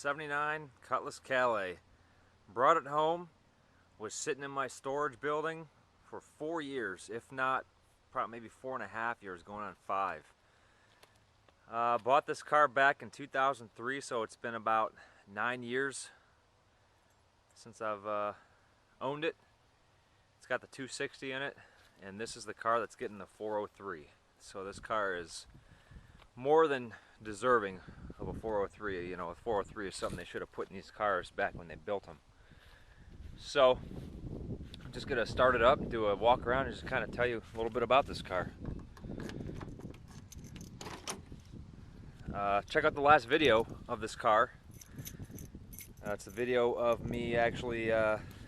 '79 Cutlass Calais. Brought it home, was sitting in my storage building for 4 years, if not probably maybe 4.5 years, going on 5. Bought this car back in 2003, so it's been about 9 years since I've owned it. It's got the 260 in it, and this is the car that's getting the 403. So this car is more than deserving of a 403. You know, a 403 is something they should have put in these cars back when they built them. So I'm just gonna start it up and do a walk around and just kind of tell you a little bit about this car. Check out the last video of this car. It's a video of me actually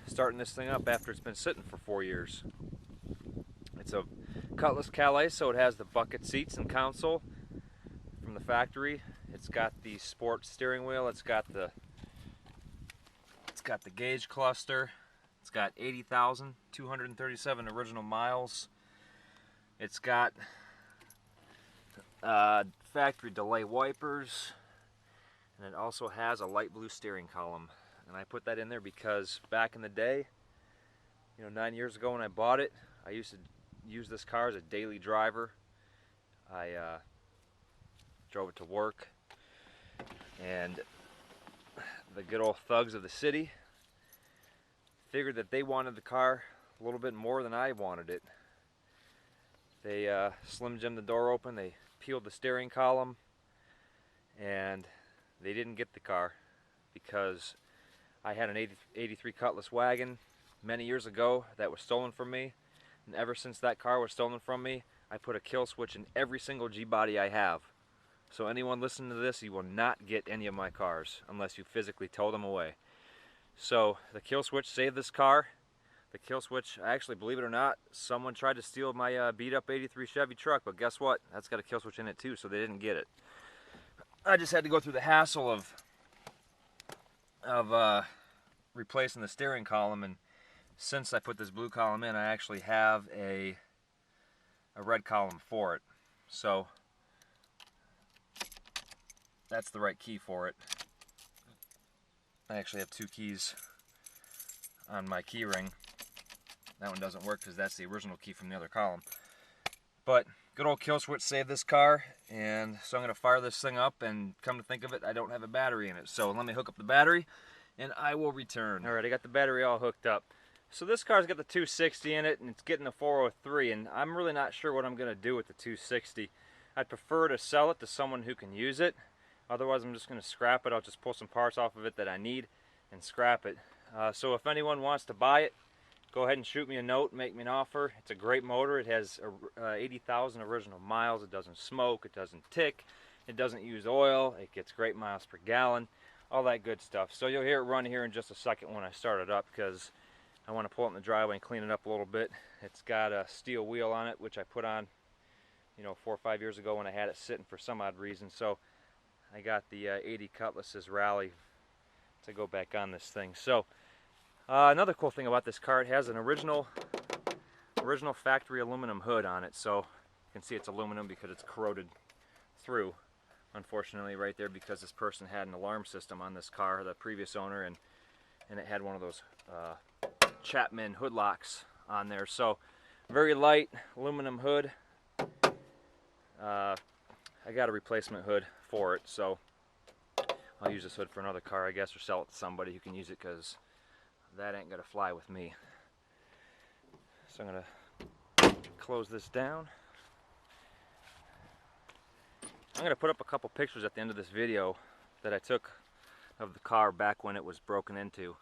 starting this thing up after it's been sitting for 4 years. It's a Cutlass Calais, so it has the bucket seats and console from the factory. It's got the sport steering wheel. It's got the gauge cluster. It's got 80,237 original miles. It's got factory delay wipers, and it also has a light blue steering column. And I put that in there because back in the day, 9 years ago when I bought it, I used to use this car as a daily driver. I drove it to work, and the good old thugs of the city figured that they wanted the car a little bit more than I wanted it. They Slim Jim the door open, they peeled the steering column, and they didn't get the car because I had an 83 Cutlass wagon many years ago that was stolen from me, and ever since that car was stolen from me, I put a kill switch in every single G-body I have. So anyone listening to this, you will not get any of my cars unless you physically tow them away. So the kill switch saved this car. The kill switch, actually, believe it or not, someone tried to steal my beat up 83 Chevy truck, but guess what? That's got a kill switch in it too, so they didn't get it. I just had to go through the hassle of replacing the steering column, and since I put this blue column in, I actually have a red column for it. So that's the right key for it. I actually have 2 keys on my key ring. That one doesn't work because that's the original key from the other column. But good old kill switch saved this car, and so I'm going to fire this thing up, and come to think of it, I don't have a battery in it. So let me hook up the battery and I will return. Alright, I got the battery all hooked up. So this car's got the 260 in it, and it's getting the 403, and I'm really not sure what I'm going to do with the 260. I'd prefer to sell it to someone who can use it. Otherwise I'm just going to scrap it. I'll just pull some parts off of it that I need and scrap it. So if anyone wants to buy it, go ahead and shoot me a note, make me an offer. It's a great motor. It has 80,000 original miles. It doesn't smoke, it doesn't tick, it doesn't use oil, it gets great miles per gallon, all that good stuff. So you'll hear it run here in just a second when I start it up, because I want to pull it in the driveway and clean it up a little bit. It's got a steel wheel on it, which I put on 4 or 5 years ago when I had it sitting for some odd reason. So I got the 80 Cutlass's Rally to go back on this thing. So another cool thing about this car, it has an original factory aluminum hood on it. So you can see it's aluminum because it's corroded through, unfortunately, right there, because this person had an alarm system on this car, the previous owner, and it had one of those Chapman hood locks on there. So very light aluminum hood. I got a replacement hood for it, so I'll use this hood for another car, I guess, or sell it to somebody who can use it, because that ain't gonna fly with me. So I'm gonna close this down. I'm gonna put up a couple pictures at the end of this video that I took of the car back when it was broken into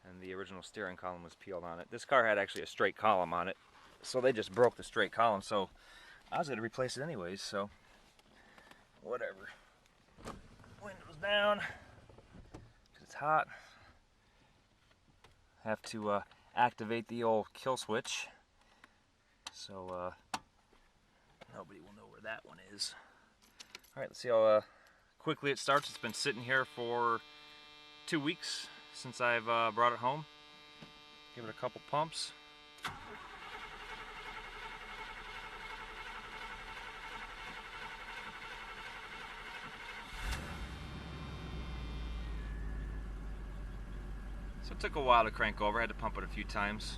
and the original steering column was peeled on it. This car had actually a straight column on it, so they just broke the straight column, so I was gonna replace it anyways, so whatever. Windows down, because it's hot. Have to activate the old kill switch, so nobody will know where that one is. Alright, let's see how quickly it starts. It's been sitting here for 2 weeks since I've brought it home. Give it a couple pumps. Took a while to crank over. I had to pump it a few times.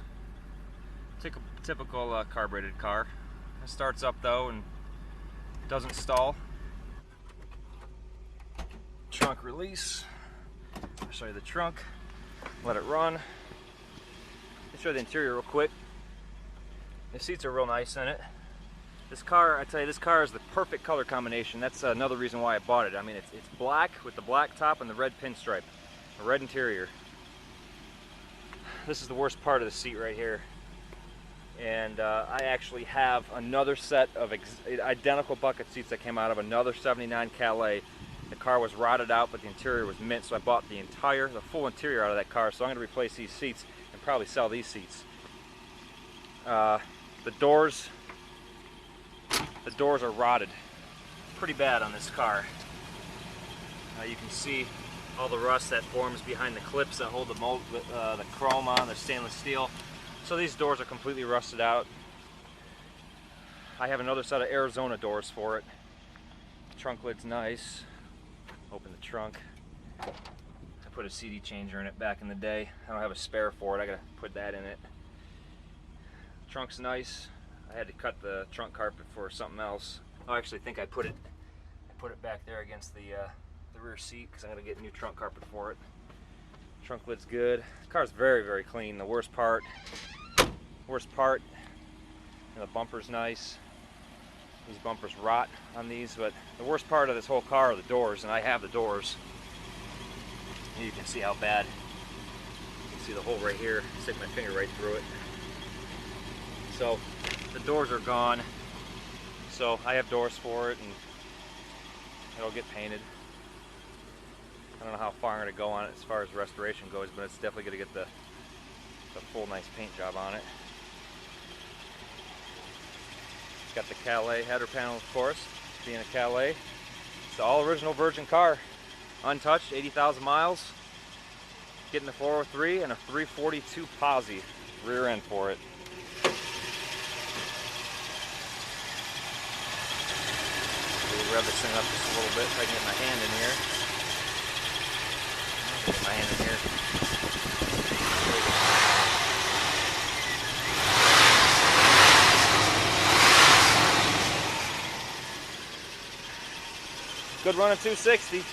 Typical carbureted car. It starts up though and doesn't stall. Trunk release. I'll show you the trunk. Let it run. Let's show you the interior real quick. The seats are real nice in it. This car, I tell you, this car is the perfect color combination. That's another reason why I bought it. I mean, it's black with the black top and the red pinstripe, a red interior. This is the worst part of the seat right here. And I actually have another set of identical bucket seats that came out of another 79 Calais. The car was rotted out, but the interior was mint, so I bought the full interior out of that car. So I'm going to replace these seats and probably sell these seats. The doors are rotted pretty bad on this car. You can see all the rust that forms behind the clips that hold the chrome on, the stainless steel. So these doors are completely rusted out. I have another set of Arizona doors for it. Trunk lid's nice. Open the trunk. I put a CD changer in it back in the day. I don't have a spare for it. I gotta put that in it. Trunk's nice. I had to cut the trunk carpet for something else. I actually think I put it back there against the rear seat because I'm gonna get new trunk carpet for it. Trunk lid's good. The car's very, very clean. The worst part, and the bumper's nice. These bumpers rot on these, but the worst part of this whole car are the doors, and I have the doors. And you can see how bad. You can see the hole right here. Stick my finger right through it. So the doors are gone. So I have doors for it, and it'll get painted. I don't know how far I'm going to go on it as far as restoration goes, but it's definitely going to get the full nice paint job on it. It's got the Calais header panel, of course, being a Calais. It's the all original virgin car, untouched, 80,000 miles. Getting the 403 and a 342 posi rear end for it. We'll rev this thing up just a little bit so I can get my hand in here. Get my hand in here. Good running 260.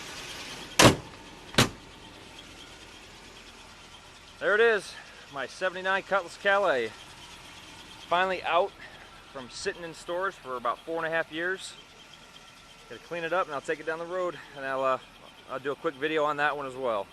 There it is, my 79 Cutlass Calais. Finally out from sitting in stores for about 4.5 years. Gotta clean it up and I'll take it down the road, and I'll do a quick video on that one as well.